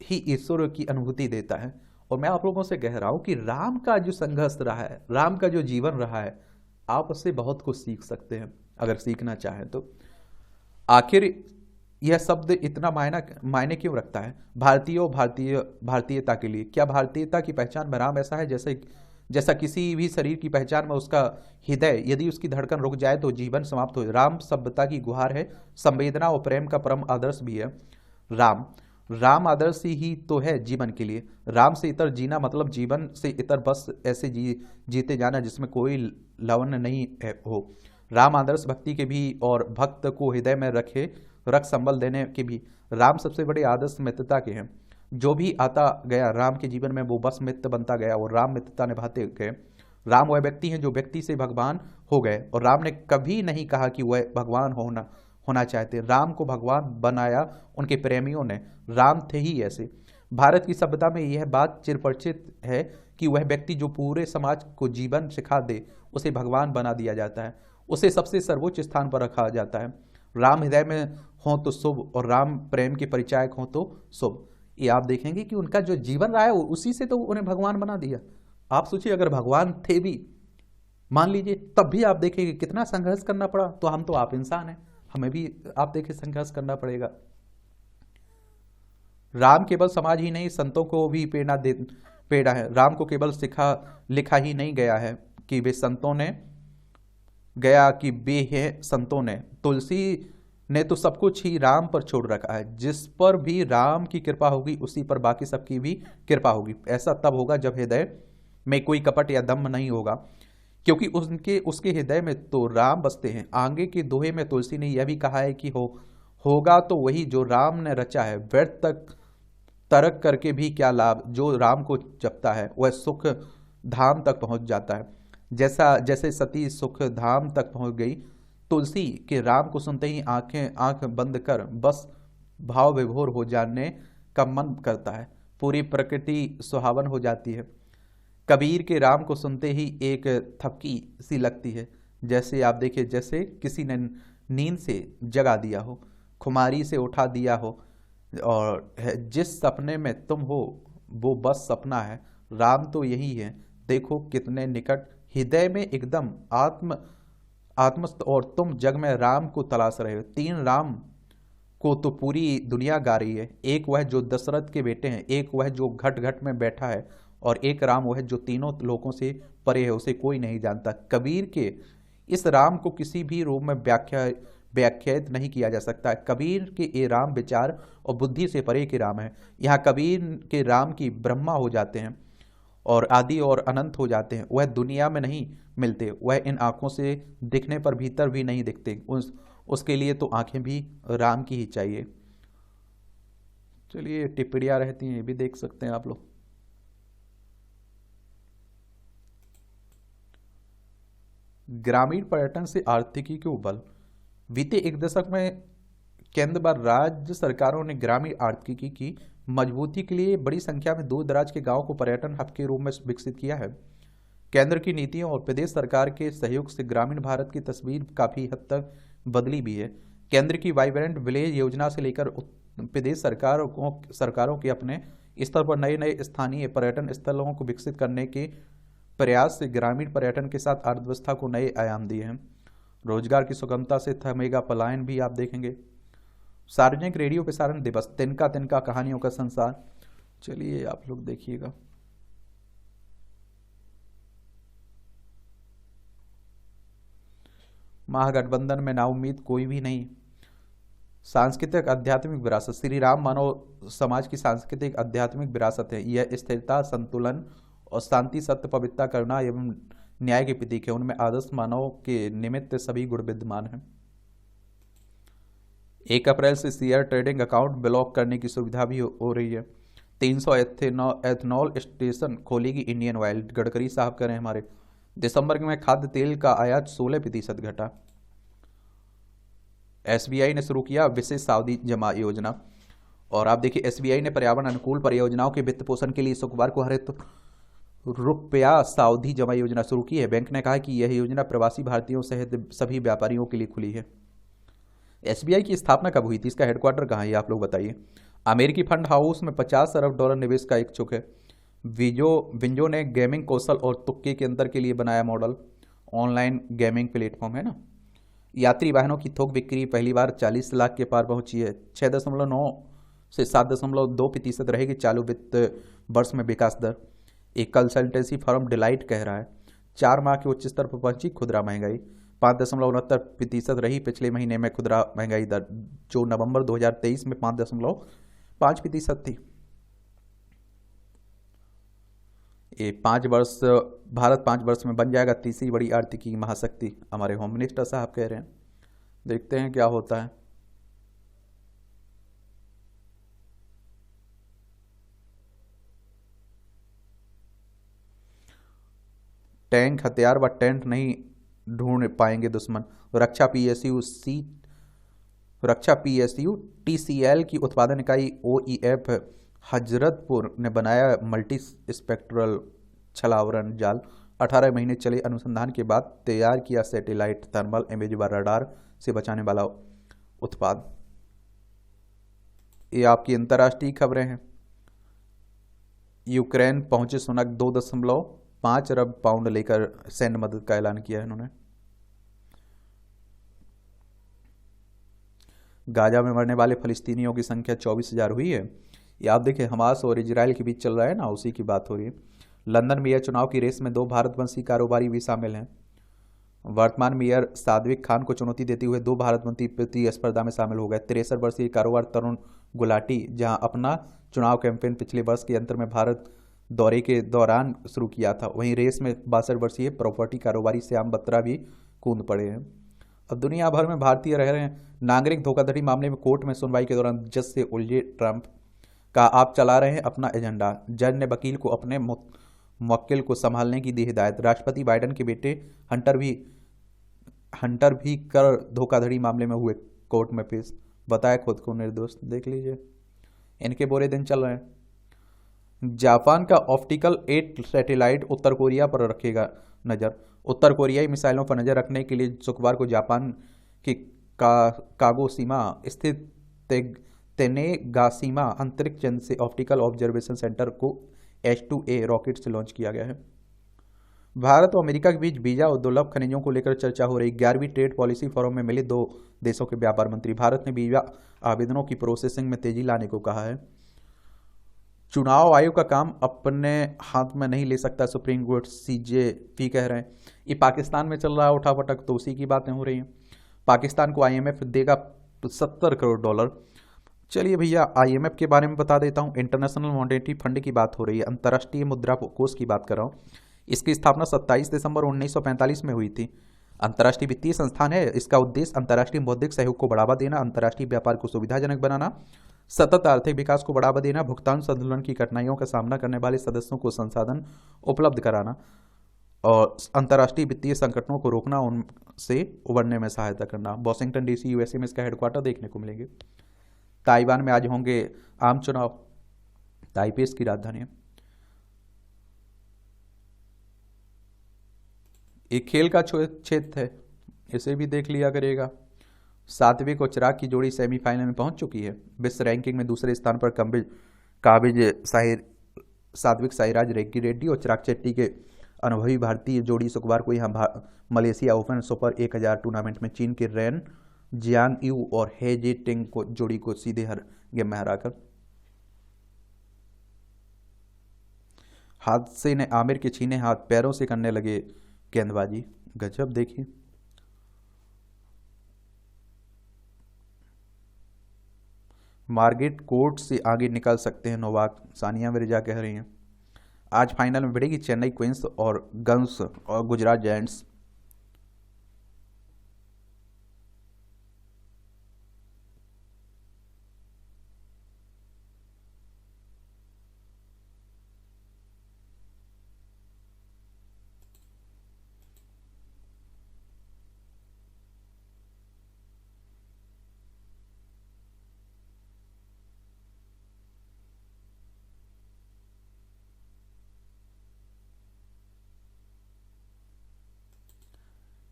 ही ईश्वर की अनुभूति देता है। और मैं आप लोगों से कह रहा हूं कि राम का जो संघर्ष रहा है, राम का जो जीवन रहा है, आप उससे बहुत कुछ सीख सकते हैं अगर सीखना चाहें तो। आखिर यह शब्द इतना मायने क्यों रखता है भारतीयता के लिए? क्या भारतीयता की पहचान में राम ऐसा है जैसा किसी भी शरीर की पहचान में उसका हृदय, यदि उसकी धड़कन रुक जाए तो जीवन समाप्त हो। राम सभ्यता की गुहार है, संवेदना और प्रेम का परम आदर्श भी है। राम आदर्श ही तो है जीवन के लिए। राम से इतर जीना मतलब जीवन से इतर बस ऐसे जीते जाना जिसमें कोई लवण नहीं हो। राम आदर्श भक्ति के भी और भक्त को हृदय में रख संबल देने के भी। राम सबसे बड़े आदर्श मित्रता के हैं। जो भी आता गया राम के जीवन में वो बस मित्र बनता गया और राम मित्रता निभाते गए। राम वह व्यक्ति हैं जो व्यक्ति से भगवान हो गए, और राम ने कभी नहीं कहा कि वह भगवान होना चाहते। राम को भगवान बनाया उनके प्रेमियों ने। राम थे ही ऐसे। भारत की सभ्यता में यह बात चिरपरिचित है कि वह व्यक्ति जो पूरे समाज को जीवन सिखा दे उसे भगवान बना दिया जाता है, उसे सबसे सर्वोच्च स्थान पर रखा जाता है। राम हृदय में हो तो शुभ और राम प्रेम के परिचायक हो तो शुभ। ये आप देखेंगे कि उनका जो जीवन रहा है उसी से तो उन्हें भगवान बना दिया। आप सोचिए अगर भगवान थे भी, मान लीजिए, तब भी आप देखेंगे कितना संघर्ष करना पड़ा। तो हम तो आप इंसान हैं, हमें भी आप देखें संघर्ष करना पड़ेगा। राम केवल समाज ही नहीं संतों को भी प्रेरणा है। राम को केवल लिखा ही नहीं गया है कि वे संतों ने गया कि वे हैं संतों ने। तुलसी ने तो सब कुछ ही राम पर छोड़ रखा है। जिस पर भी राम की कृपा होगी उसी पर बाकी सबकी भी कृपा होगी। ऐसा तब होगा जब हृदय में कोई कपट या दम्भ नहीं होगा, क्योंकि उसके हृदय में तो राम बसते हैं। आगे के दोहे में तुलसी ने यह भी कहा है कि होगा तो वही जो राम ने रचा है। व्यर्थ तक तर्क करके भी क्या लाभ, जो राम को जपता है वह सुख धाम तक पहुंच जाता है। जैसे सती सुख धाम तक पहुंच गई, तुलसी के राम को सुनते ही आंख बंद कर बस भाव विभोर हो जाने का मन करता है। पूरी प्रकृति सुहावन हो जाती है। कबीर के राम को सुनते ही एक थपकी सी लगती है, जैसे आप देखिए जैसे किसी ने नींद से जगा दिया हो, खुमारी से उठा दिया हो, और जिस सपने में तुम हो वो बस सपना है। राम तो यही है, देखो कितने निकट, हृदय में एकदम आत्मस्थ, और तुम जग में राम को तलाश रहे हो। 3 राम को तो पूरी दुनिया गा रही है। एक वह जो दशरथ के बेटे हैं, एक वह जो घट घट में बैठा है, और एक राम वह जो तीनों लोगों से परे है, उसे कोई नहीं जानता। कबीर के इस राम को किसी भी रूप में व्याख्यात नहीं किया जा सकता। कबीर के ये राम विचार और बुद्धि से परे के राम है। यहाँ कबीर के राम की ब्रह्मा हो जाते हैं और आदि और अनंत हो जाते हैं। वह दुनिया में नहीं मिलते, वह इन आंखों से दिखने पर भीतर भी नहीं दिखते। उसके लिए तो आंखें भी राम की ही चाहिए। चलिए टिप्पणियां रहती हैं, ये भी देख सकते हैं आप लोग। ग्रामीण पर्यटन से आर्थिकी को बल। बीते एक दशक में केंद्र व राज्य सरकारों ने ग्रामीण आर्थिकी की मजबूती के लिए बड़ी संख्या में दूर दराज के गांवों को पर्यटन हब के रूप में विकसित किया है। केंद्र की नीतियों और प्रदेश सरकार के सहयोग से ग्रामीण भारत की तस्वीर काफी हद तक बदली भी है। केंद्र की वाइब्रेंट विलेज योजना से लेकर प्रदेश सरकारों के अपने स्तर पर नए नए स्थानीय पर्यटन स्थलों को विकसित करने के प्रयास से ग्रामीण पर्यटन के साथ अर्थव्यवस्था को नए आयाम दिए हैं। रोजगार की सुगमता से थमेगा पलायन भी आप देखेंगे। सार्वजनिक रेडियो प्रसारण दिवस, तिनका तिनका कहानियों का संसार। चलिए आप लोग देखिएगा। महागठबंधन में नाउम्मीद कोई भी नहीं। सांस्कृतिक आध्यात्मिक विरासत, श्री राम मानव समाज की सांस्कृतिक आध्यात्मिक विरासत है। यह स्थिरता, संतुलन और शांति, सत्य, पवित्रता, करुणा एवं न्याय के प्रतीक है। उनमें आदर्श मानव के निमित्त सभी गुण विद्यमान हैं। 1 अप्रैल से शेयर ट्रेडिंग अकाउंट ब्लॉक करने की सुविधा भी हो रही है। 300 एथनॉल स्टेशन खोलेगी इंडियन ऑयल, गडकरी साहब करें हमारे। दिसंबर में खाद्य तेल का आयात 16% घटा। एसबीआई ने शुरू किया विशेष सावधि जमा योजना। और आप देखिए एसबीआई ने पर्यावरण अनुकूल परियोजनाओं के वित्त पोषण के लिए शुक्रवार को हरित रुपया सावधि जमा योजना शुरू की है। बैंक ने कहा कि यह योजना प्रवासी भारतीयों सहित सभी व्यापारियों के लिए खुली है। एसबीआई की स्थापना कब हुई थी, इसका हेडक्वार्टर कहाँ है, आप लोग बताइए। अमेरिकी फंड हाउस में $50 अरब निवेश का इच्छुक है। विंजो ने गेमिंग कौशल और तुक्के के अंतर के लिए बनाया मॉडल। ऑनलाइन गेमिंग प्लेटफॉर्म है ना। यात्री वाहनों की थोक बिक्री पहली बार 40 लाख के पार पहुंची है। 6.9 से 7.2% रहेगी चालू वित्त वर्ष में विकास दर। एक कंसल्टेंसी फर्म डिलाइट कह रहा है 4 माह के उच्च स्तर पर पहुंची खुदरा महंगाई। 5.69% रही पिछले महीने में खुदरा महंगाई दर, जो नवंबर 2023 में 5.5% थी। ये 5 वर्ष, भारत 5 वर्ष में बन जाएगा तीसरी बड़ी आर्थिकी महाशक्ति, हमारे होम मिनिस्टर साहब कह रहे हैं। देखते हैं क्या होता है। टैंक, हथियार व टेंट नहीं ढूंढ पाएंगे दुश्मन। रक्षा पीएसयू टीसीएल की उत्पादन इकाई ओईएफ हजरतपुर ने बनाया मल्टी स्पेक्ट्रल छलावरण जाल। 18 महीने चले अनुसंधान के बाद तैयार किया सैटेलाइट थर्मल इमेज व रडार से बचाने वाला उत्पाद। ये आपकी अंतर्राष्ट्रीय खबरें हैं। यूक्रेन पहुंचे सुनक 2.5 अरब पाउंड लेकर सैन्य मदद का ऐलान किया है इन्होंने। गाजा में मरने वाले फलस्तीनियों की संख्या 24,000 हुई है। ये आप देखिए हमास और इजराइल के बीच चल रहा है ना, उसी की बात हो रही है। लंदन मेयर चुनाव की रेस में 2 भारतवंशी कारोबारी भी शामिल हैं। वर्तमान मेयर सादविक खान को चुनौती देते हुए 2 भारतवंशी प्रतिस्पर्धा में शामिल हो गए। 63 वर्षीय कारोबार तरुण गुलाटी जहां अपना चुनाव कैंपेन पिछले वर्ष के अंत में भारत दौरे के दौरान शुरू किया था, वहीं रेस में 62 वर्षीय प्रॉपर्टी कारोबारी श्याम बत्रा भी कूद पड़े हैं। अब दुनिया भर में भारतीय रह रहे हैं। नागरिक धोखाधड़ी मामले में कोर्ट में सुनवाई के दौरान जज से उलझे ट्रंप, कहा आप चला रहे हैं अपना एजेंडा। जज ने वकील को अपने मुवक्किल को संभालने की दी हिदायत। राष्ट्रपति बाइडेन के बेटे हंटर भी कर धोखाधड़ी मामले में हुए कोर्ट में पेश, बताया खुद को निर्दोष। देख लीजिए इनके बुरे दिन चल रहे हैं। जापान का ऑप्टिकल 8 सैटेलाइट उत्तर कोरिया पर रखेगा नजर। उत्तर कोरियाई मिसाइलों पर नजर रखने के लिए शुक्रवार को जापान की कागोशिमा स्थित तेनेगाशिमा अंतरिक्ष केंद्र से ऑप्टिकल ऑब्जर्वेशन सेंटर को H2A रॉकेट से लॉन्च किया गया है। भारत और अमेरिका के बीच वीजा और दुर्लभ खनिजों को लेकर चर्चा हो रही। 11वीं ट्रेड पॉलिसी फोरम में मिले 2 देशों के व्यापार मंत्री। भारत ने वीजा आवेदनों की प्रोसेसिंग में तेजी लाने को कहा है। चुनाव आयोग का काम अपने हाथ में नहीं ले सकता, सुप्रीम कोर्ट CJP कह रहे हैं। ये पाकिस्तान में चल रहा है उठापटक, तो उसी की बातें हो रही हैं। पाकिस्तान को IMF देगा $70 करोड़। चलिए भैया IMF के बारे में बता देता हूँ। इंटरनेशनल मॉनेटरी फंड की बात हो रही है, अंतर्राष्ट्रीय मुद्रा कोष की बात कर रहा हूँ। इसकी स्थापना 27 दिसंबर 1945 में हुई थी। अंतर्राष्ट्रीय वित्तीय संस्थान है। इसका उद्देश्य अंतर्राष्ट्रीय बौद्धिक सहयोग को बढ़ावा देना, अंतर्राष्ट्रीय व्यापार को सुविधाजनक बनाना, सतत आर्थिक विकास को बढ़ावा देना, भुगतान संतुलन की कठिनाइयों का सामना करने वाले सदस्यों को संसाधन उपलब्ध कराना और अंतर्राष्ट्रीय वित्तीय संकटों को रोकना, उनसे उबरने में सहायता करना। वॉशिंगटन DC USA में इसका हेडक्वार्टर देखने को मिलेंगे। ताइवान में आज होंगे आम चुनाव, ताइपे इसकी राजधानी है। एक खेल का क्षेत्र है, इसे भी देख लिया करिएगा। सात्विक और चिराग की जोड़ी सेमीफाइनल में पहुंच चुकी है। विश्व रैंकिंग में दूसरे स्थान पर सात्विक साईराज रेड्डी और चिराग शेट्टी के अनुभवी भारतीय जोड़ी शुक्रवार को यहाँ मलेशिया ओपन सुपर 1000 टूर्नामेंट में चीन के रेन जियांग यू और हे जे टिंग को जोड़ी को सीधे गेम में हराकर हादसे ने आमिर के छीने हाथ, पैरों से करने लगे गेंदबाजी। गजब। देखिए मार्गेट कोर्ट से आगे निकल सकते हैं नोवाक, सानिया मिर्जा कह रही हैं। आज फाइनल में भिड़ेगी चेन्नई क्वींस और गन्स और गुजरात जायंट्स।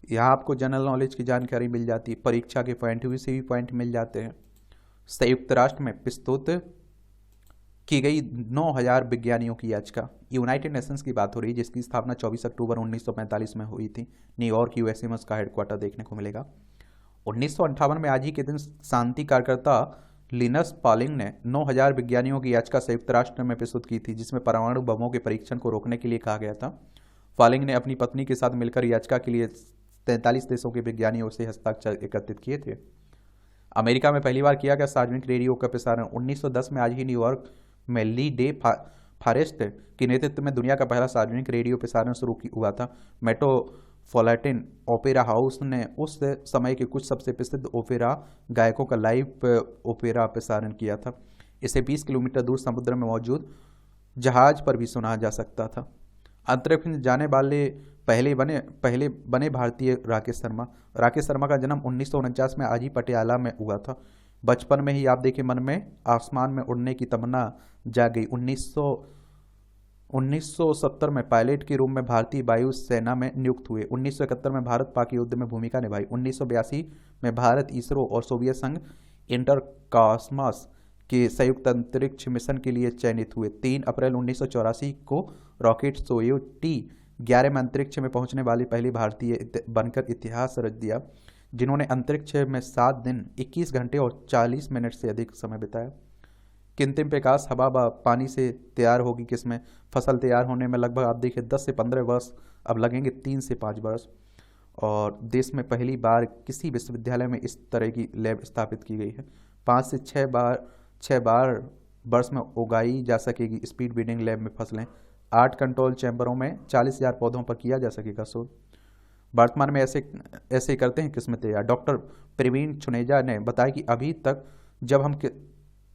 यहाँ आपको जनरल नॉलेज की जानकारी मिल जाती है, परीक्षा के पॉइंट व्यू से भी पॉइंट मिल जाते हैं। संयुक्त राष्ट्र में प्रस्तुत की गई 9000 विज्ञानियों की याचिका। यूनाइटेड नेशंस की बात हो रही है, जिसकी स्थापना 24 अक्टूबर 1945 में हुई थी। न्यूयॉर्क यूएसए में उसका हेडक्वार्टर देखने को मिलेगा। 1958 में आज ही के दिन शांति कार्यकर्ता लिनस पॉलिंग ने 9000 विज्ञानियों की याचिका संयुक्त राष्ट्र में प्रस्तुत की थी, जिसमें परमाणु बमों के परीक्षण को रोकने के लिए कहा गया था। पॉलिंग ने अपनी पत्नी के साथ मिलकर याचिका के लिए 43 देशों के विज्ञानियों से हस्ताक्षर एकत्रित किए थे। अमेरिका में पहली बार किया गया सार्वजनिक रेडियो का प्रसारण 1910 में आज ही न्यूयॉर्क में ली डे फॉरेस्ट के नेतृत्व में दुनिया का पहला सार्वजनिक रेडियो प्रसारण शुरू हुआ था। मेट्रोपॉलिटन ओपेरा हाउस ने उस समय के कुछ सबसे प्रसिद्ध ओपेरा गायकों का लाइव ओपेरा प्रसारण किया था। इसे 20 किलोमीटर दूर समुद्र में मौजूद जहाज पर भी सुना जा सकता था। अंतरिक्ष में जाने वाले पहले बने भारतीय राकेश शर्मा का जन्म 1949 में आज ही पटियाला में हुआ था। बचपन में ही आप देखिए मन में आसमान में उड़ने की तमन्ना जाग गई। 1970 में पायलट के रूप में भारतीय वायु सेना में नियुक्त हुए। 1971 में भारत पाक युद्ध में भूमिका निभाई। 1982 में भारत इसरो और सोवियत संघ इंटरकॉस्मॉस के संयुक्त अंतरिक्ष मिशन के लिए चयनित हुए। 3 अप्रैल 1984 को रॉकेट सोयूज T-11 में अंतरिक्ष में पहुंचने वाली पहली भारतीय बनकर इतिहास रच दिया, जिन्होंने अंतरिक्ष में 7 दिन 21 घंटे और 40 मिनट से अधिक समय बिताया। कृत्रिम प्रकाश हवा व पानी से तैयार होगी किस्में। फसल तैयार होने में लगभग आप देखिए 10 से 15 वर्ष अब लगेंगे, 3 से 5 वर्ष। और देश में पहली बार किसी विश्वविद्यालय में इस तरह की लैब स्थापित की गई है। 5 से 6 बार वर्ष में उगाई जा सकेगी स्पीड ब्रीडिंग लैब में फसलें। 8 कंट्रोल चैम्बरों में 40,000 पौधों पर किया जा सकेगा शोध। वर्तमान में ऐसे करते हैं किस्म तैयार। डॉक्टर प्रवीण चुनेजा ने बताया कि अभी तक जब हम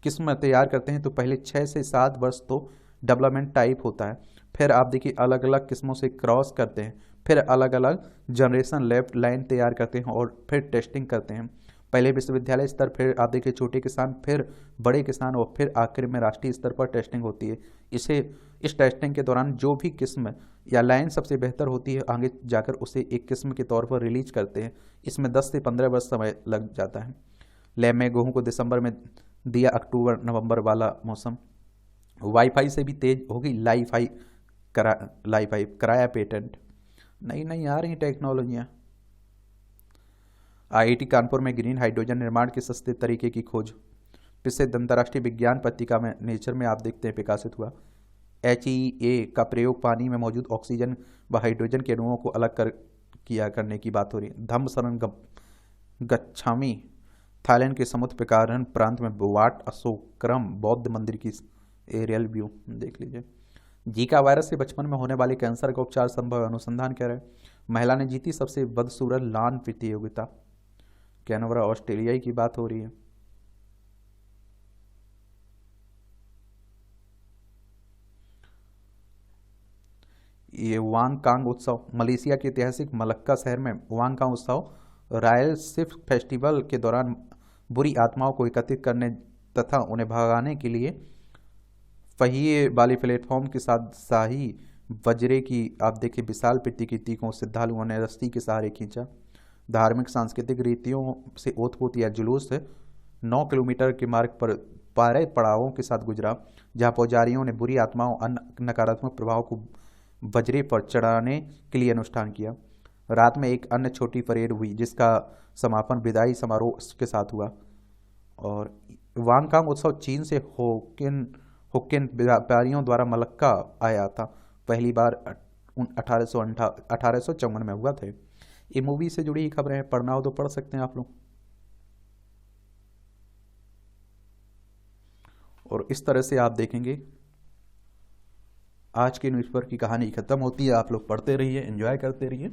किस्म तैयार करते हैं तो पहले 6 से 7 वर्ष तो डेवलपमेंट टाइप होता है, फिर आप देखिए अलग अलग किस्मों से क्रॉस करते हैं, फिर अलग अलग जनरेशन लेफ्ट लाइन तैयार करते हैं और फिर टेस्टिंग करते हैं। पहले विश्वविद्यालय स्तर, फिर आप देखिए छोटे किसान, फिर बड़े किसान और फिर आखिर में राष्ट्रीय स्तर पर टेस्टिंग होती है। इस टेस्टिंग के दौरान जो भी किस्म या लाइन सबसे बेहतर होती है आगे जाकर उसे एक किस्म के तौर पर रिलीज करते हैं। इसमें 10 से 15 वर्ष समय लग जाता है। लैब में गेहूँ को दिसंबर में दिया, अक्टूबर नवंबर वाला मौसम। वाईफाई से भी तेज होगी लाईफाई कराया पेटेंट। नई आ रही टेक्नोलॉजियाँ। आईआईटी कानपुर में ग्रीन हाइड्रोजन निर्माण के सस्ते तरीके की खोज प्रसिद्ध अंतर्राष्ट्रीय विज्ञान पत्रिका में नेचर में आप देखते हैं प्रकाशित हुआ। HEA का प्रयोग पानी में मौजूद ऑक्सीजन व हाइड्रोजन के अणुओं को अलग करने की बात हो रही है। धम्म शरण गच्छामी थाईलैंड के समुद्र प्रकारण प्रांत में वाट अशोकरम बौद्ध मंदिर की एरियल व्यू देख लीजिए। जीका वायरस से बचपन में होने वाले कैंसर का उपचार संभव, अनुसंधान कह रहे हैं। महिला ने जीती सबसे बदसूरत लान प्रतियोगिता। कैनबरा ऑस्ट्रेलिया की बात हो रही है। ये वांगकांग उत्सव मलेशिया के ऐतिहासिक मलक्का शहर में वांगकांग उत्सव रॉयल शिफ्ट फेस्टिवल के दौरान बुरी आत्माओं को एकत्रित करने तथा उन्हें भगाने के लिए पहिए वाले प्लेटफॉर्म के साथ शाही वज्रे की आप देखिए विशाल प्रतिकृति को श्रद्धालुओं ने रस्सी के सहारे खींचा। धार्मिक सांस्कृतिक रीतियों से ओतप्रोत यह जुलूस 9 किलोमीटर के मार्ग पर 12 पड़ावों के साथ गुजरा, जहां पुजारियों ने बुरी आत्माओं नकारात्मक प्रभाव को बजरे पर चढ़ाने के लिए अनुष्ठान किया। रात में एक अन्य छोटी परेड हुई जिसका समापन विदाई समारोह के साथ हुआ। और वांगकांग उत्सव चीन से होक्किन होक्किन व्यापारियों द्वारा मलक्का आया था। पहली बार 1854 में हुआ थे। ये मूवी से जुड़ी ही खबरें हैं, पढ़ना हो तो पढ़ सकते हैं आप लोग। और इस तरह से आप देखेंगे आज के न्यूज़पेपर की कहानी खत्म होती है। आप लोग पढ़ते रहिए, एंजॉय करते रहिए।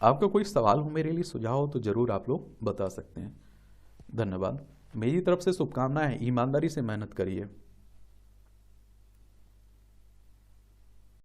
आपका कोई सवाल हो मेरे लिए, सुझाव हो तो ज़रूर आप लोग बता सकते हैं। धन्यवाद। मेरी तरफ से शुभकामनाएं, ईमानदारी से मेहनत करिए।